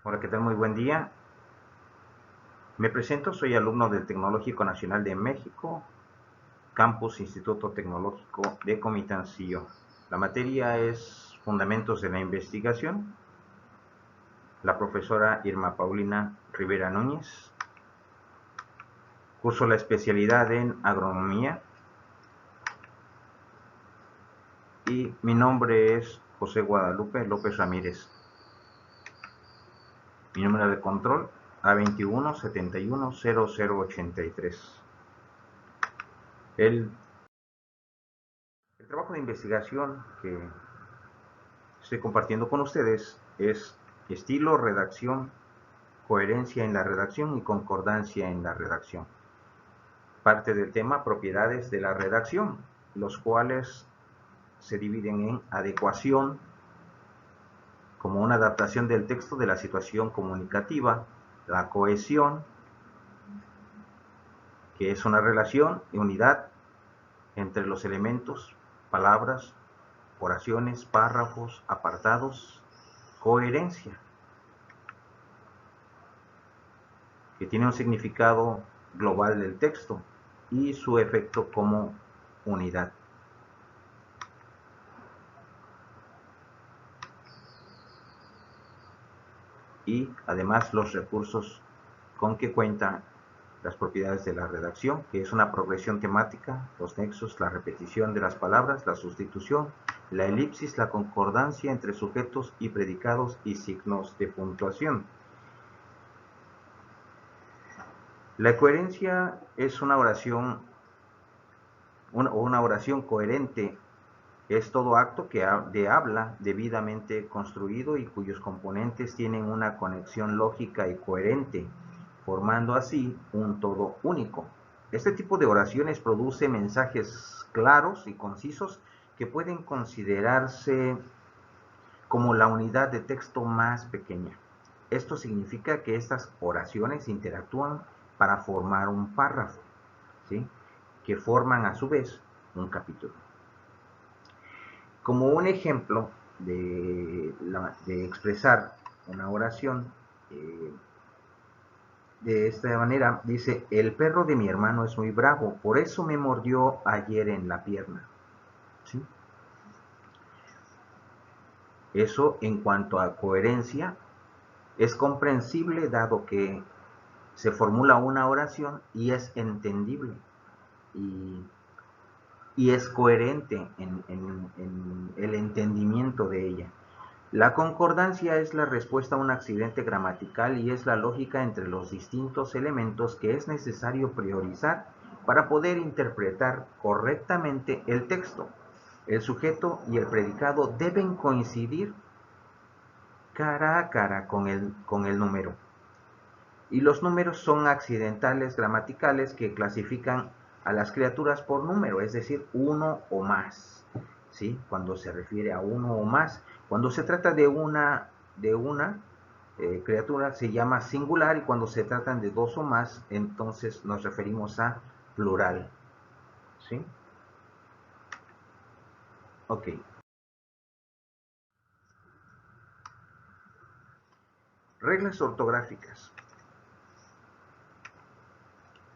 Hola, ¿qué tal? Muy buen día. Me presento, soy alumno del Tecnológico Nacional de México, Campus Instituto Tecnológico de Comitancillo. La materia es Fundamentos de la Investigación. La profesora Irma Paulina Rivera Núñez. Curso la especialidad en Agronomía. Y mi nombre es José Guadalupe López Ramírez. Mi número de control A21 71 0083. El trabajo de investigación que estoy compartiendo con ustedes es estilo, redacción, coherencia en la redacción y concordancia en la redacción. Parte del tema propiedades de la redacción, los cuales se dividen en adecuación, como una adaptación del texto de la situación comunicativa, la cohesión, que es una relación y unidad entre los elementos, palabras, oraciones, párrafos, apartados, coherencia, que tiene un significado global del texto y su efecto como unidad. Y además los recursos con que cuenta las propiedades de la redacción, que es una progresión temática, los nexos, la repetición de las palabras, la sustitución, la elipsis, la concordancia entre sujetos y predicados y signos de puntuación. La coherencia es una oración coherente. Es todo acto de habla debidamente construido y cuyos componentes tienen una conexión lógica y coherente, formando así un todo único. Este tipo de oraciones produce mensajes claros y concisos que pueden considerarse como la unidad de texto más pequeña. Esto significa que estas oraciones interactúan para formar un párrafo, ¿sí?, que forman a su vez un capítulo. Como un ejemplo de expresar una oración, de esta manera, dice: el perro de mi hermano es muy bravo, por eso me mordió ayer en la pierna. ¿Sí? Eso, en cuanto a coherencia, es comprensible dado que se formula una oración y es entendible y, y es coherente en el entendimiento de ella. La concordancia es la respuesta a un accidente gramatical y es la lógica entre los distintos elementos que es necesario priorizar para poder interpretar correctamente el texto. El sujeto y el predicado deben coincidir cara a cara con el número. Y los números son accidentales gramaticales que clasifican a las criaturas por número, es decir, uno o más, ¿sí? Cuando se refiere a uno o más. Cuando se trata de una criatura se llama singular, y cuando se tratan de dos o más, entonces nos referimos a plural, ¿sí? Ok. Reglas ortográficas.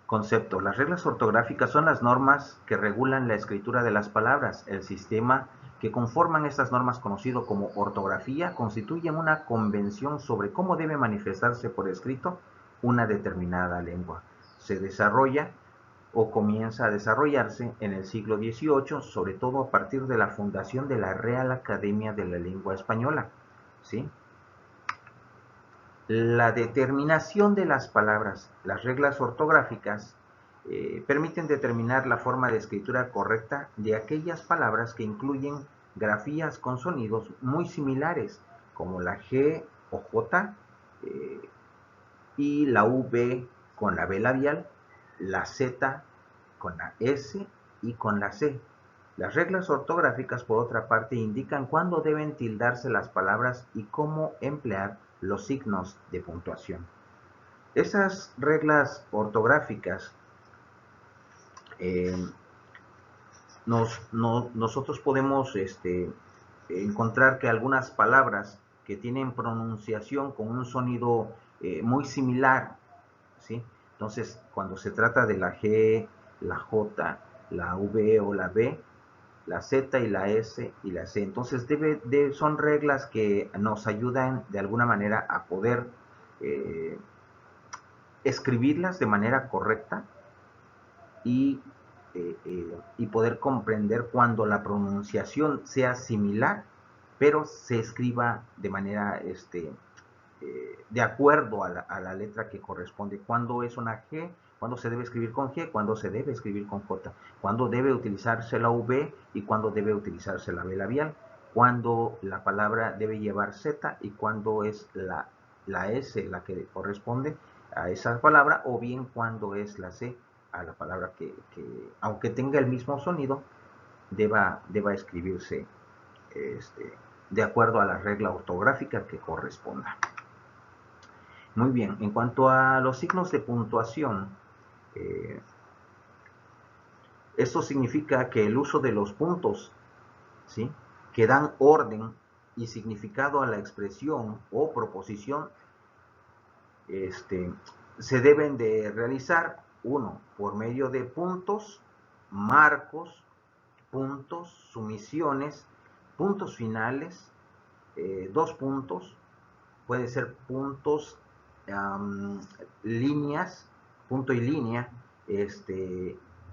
Concepto. Las reglas ortográficas son las normas que regulan la escritura de las palabras. El sistema que conforman estas normas, conocido como ortografía, constituyen una convención sobre cómo debe manifestarse por escrito una determinada lengua. Se desarrolla o comienza a desarrollarse en el siglo XVIII, sobre todo a partir de la fundación de la Real Academia de la Lengua Española, ¿sí? La determinación de las palabras, las reglas ortográficas, permiten determinar la forma de escritura correcta de aquellas palabras que incluyen grafías con sonidos muy similares, como la G o J, y la V con la B labial, la Z con la S y con la C. Las reglas ortográficas, por otra parte, indican cuándo deben tildarse las palabras y cómo emplear los signos de puntuación. Esas reglas ortográficas, eh, nosotros podemos encontrar que algunas palabras que tienen pronunciación con un sonido muy similar, ¿sí? Entonces, cuando se trata de la G, la J, la V o la B, la Z y la S y la C. Entonces, son reglas que nos ayudan de alguna manera a poder escribirlas de manera correcta y poder comprender cuando la pronunciación sea similar, pero se escriba de manera de acuerdo a la letra que corresponde. Cuando es una G, cuando se debe escribir con G, cuando se debe escribir con J, cuando debe utilizarse la V y cuando debe utilizarse la B labial, cuando la palabra debe llevar Z y cuando es la S la que corresponde a esa palabra, o bien cuando es la C a la palabra aunque tenga el mismo sonido, deba escribirse de acuerdo a la regla ortográfica que corresponda. Muy bien, en cuanto a los signos de puntuación, esto significa que el uso de los puntos, ¿sí?, que dan orden y significado a la expresión o proposición, se deben de realizar, uno, por medio de puntos, marcos, puntos, sumisiones, puntos finales, dos puntos, puede ser puntos, líneas, punto y línea,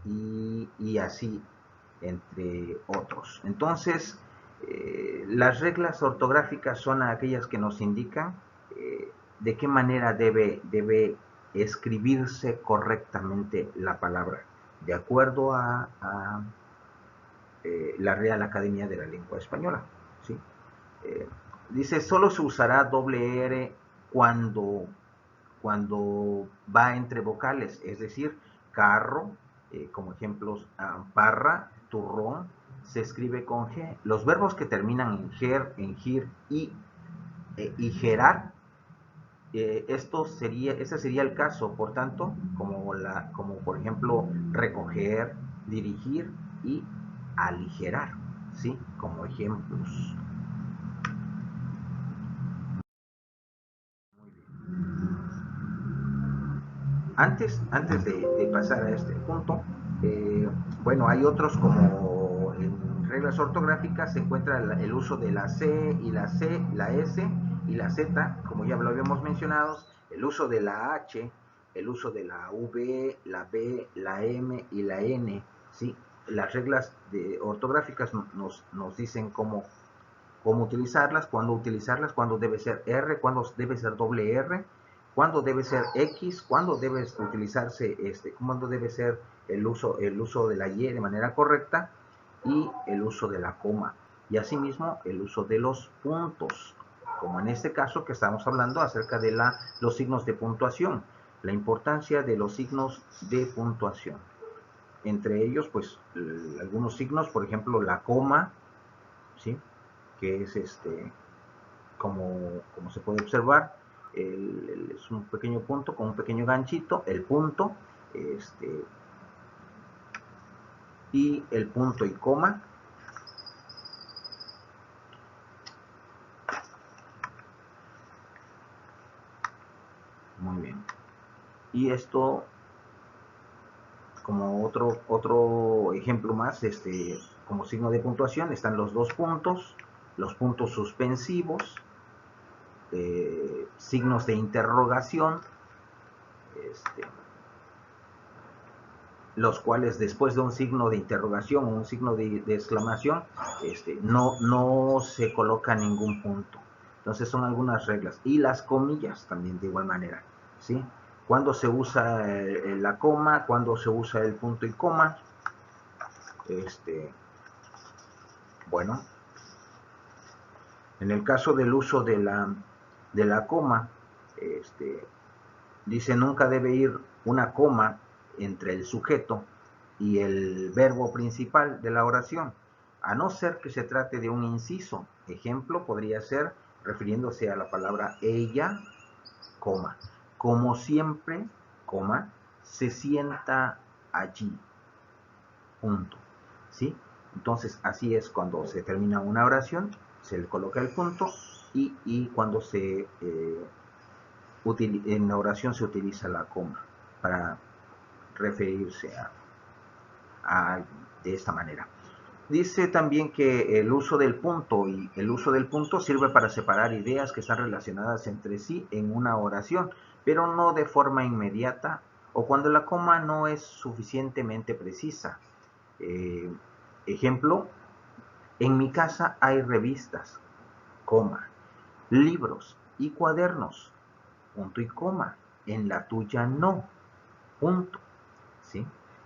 y así, entre otros. Entonces, las reglas ortográficas son aquellas que nos indican de qué manera debe escribirse correctamente la palabra, de acuerdo a la Real Academia de la Lengua Española, ¿sí? Dice, solo se usará doble R cuando va entre vocales, es decir, carro, como ejemplos, parra, turrón, se escribe con G. Los verbos que terminan en ger, en gir y gerar, ese sería el caso, por tanto, como por ejemplo recoger, dirigir y aligerar, ¿sí? Como ejemplos. Antes de pasar a este punto, bueno, hay otros como en reglas ortográficas se encuentra el uso de la C y la S y la Z, como ya lo habíamos mencionado, el uso de la H, el uso de la V, la B, la M y la N, ¿sí? Las reglas ortográficas nos dicen cómo utilizarlas, cuándo debe ser R, cuándo debe ser doble R, cuándo debe ser X, cuándo debe utilizarse cuándo debe ser el uso de la Y de manera correcta y el uso de la coma. Y asimismo el uso de los puntos, como en este caso que estamos hablando acerca de los signos de puntuación, la importancia de los signos de puntuación. Entre ellos, pues, algunos signos, por ejemplo, la coma, ¿sí?, que es como se puede observar, es un pequeño punto con un pequeño ganchito, el punto, y el punto y coma. Muy bien. Y esto, como otro ejemplo más, como signo de puntuación, están los dos puntos, los puntos suspensivos, signos de interrogación, los cuales después de un signo de interrogación o un signo de exclamación, no se coloca ningún punto. Entonces son algunas reglas. Y las comillas también de igual manera, ¿sí? Cuando se usa la coma, cuando se usa el punto y coma. Bueno, en el caso del uso de la coma, dice nunca debe ir una coma entre el sujeto y el verbo principal de la oración, a no ser que se trate de un inciso. Ejemplo podría ser refiriéndose a la palabra ella, coma, como siempre, coma, se sienta allí, punto, ¿sí? Entonces así es cuando se termina una oración, se le coloca el punto y cuando en la oración se utiliza la coma para referirse de esta manera. Dice también que el uso del punto sirve para separar ideas que están relacionadas entre sí en una oración, pero no de forma inmediata o cuando la coma no es suficientemente precisa. Ejemplo, en mi casa hay revistas, coma, libros y cuadernos, punto y coma. En la tuya no, punto. ¿Sí?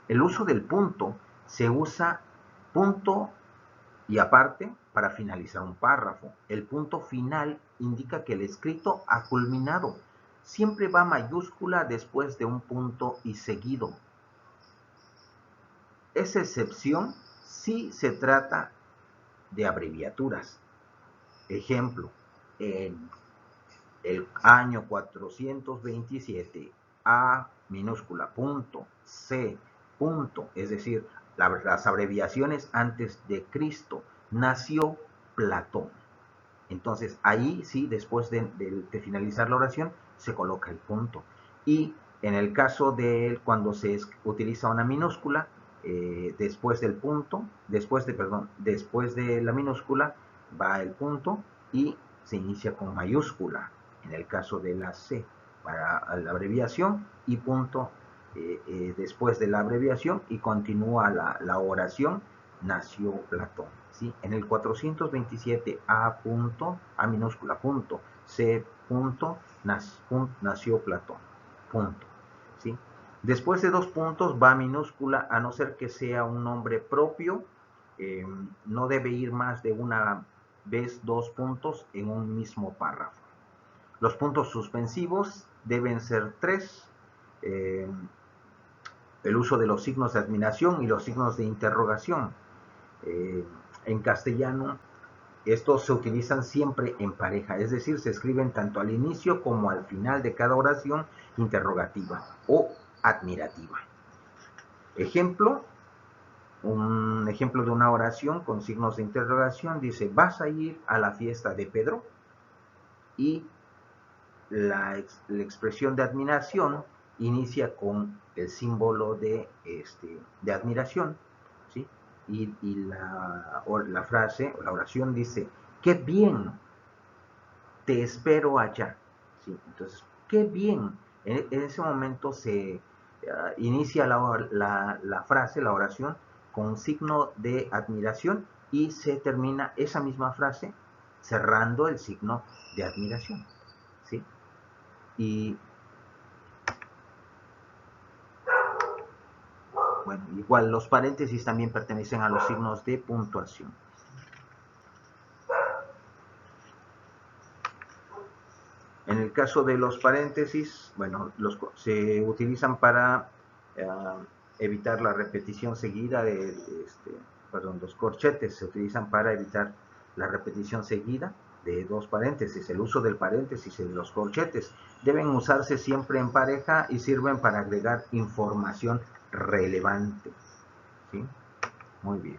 El uso del punto se usa punto y aparte para finalizar un párrafo. El punto final indica que el escrito ha culminado. Siempre va mayúscula después de un punto y seguido. Es excepción si se trata de abreviaturas. Ejemplo, en el año 427, A minúscula, punto, C, punto, es decir, las abreviaciones antes de Cristo, nació Platón. Entonces, ahí sí, después de finalizar la oración, se coloca el punto. Y en el caso de cuando se utiliza una minúscula, después del punto, después de la minúscula, va el punto y se inicia con mayúscula. En el caso de la C, para la abreviación, y punto después de la abreviación, y continúa la oración, nació Platón. ¿Sí? En el 427 A minúscula, punto, C punto, nació Platón, punto. ¿Sí? Después de dos puntos va minúscula, a no ser que sea un nombre propio, no debe ir más de una vez dos puntos en un mismo párrafo. Los puntos suspensivos deben ser 3. El uso de los signos de admiración y los signos de interrogación. En castellano, estos se utilizan siempre en pareja, es decir, se escriben tanto al inicio como al final de cada oración interrogativa o admirativa. Ejemplo, un ejemplo de una oración con signos de interrogación dice: ¿vas a ir a la fiesta de Pedro? Y la expresión de admiración inicia con el símbolo de admiración, ¿sí? Y la frase o la oración dice: ¡qué bien! Te espero allá. ¿Sí? Entonces, ¡qué bien! En ese momento se inicia la frase, la oración, con un signo de admiración y se termina esa misma frase cerrando el signo de admiración. ¿Sí? Y bueno, igual los paréntesis también pertenecen a los signos de puntuación. En el caso de los paréntesis, bueno, se utilizan para evitar la repetición seguida los corchetes se utilizan para evitar la repetición seguida de dos paréntesis. El uso del paréntesis y de los corchetes deben usarse siempre en pareja y sirven para agregar información relevante. ¿Sí? Muy bien.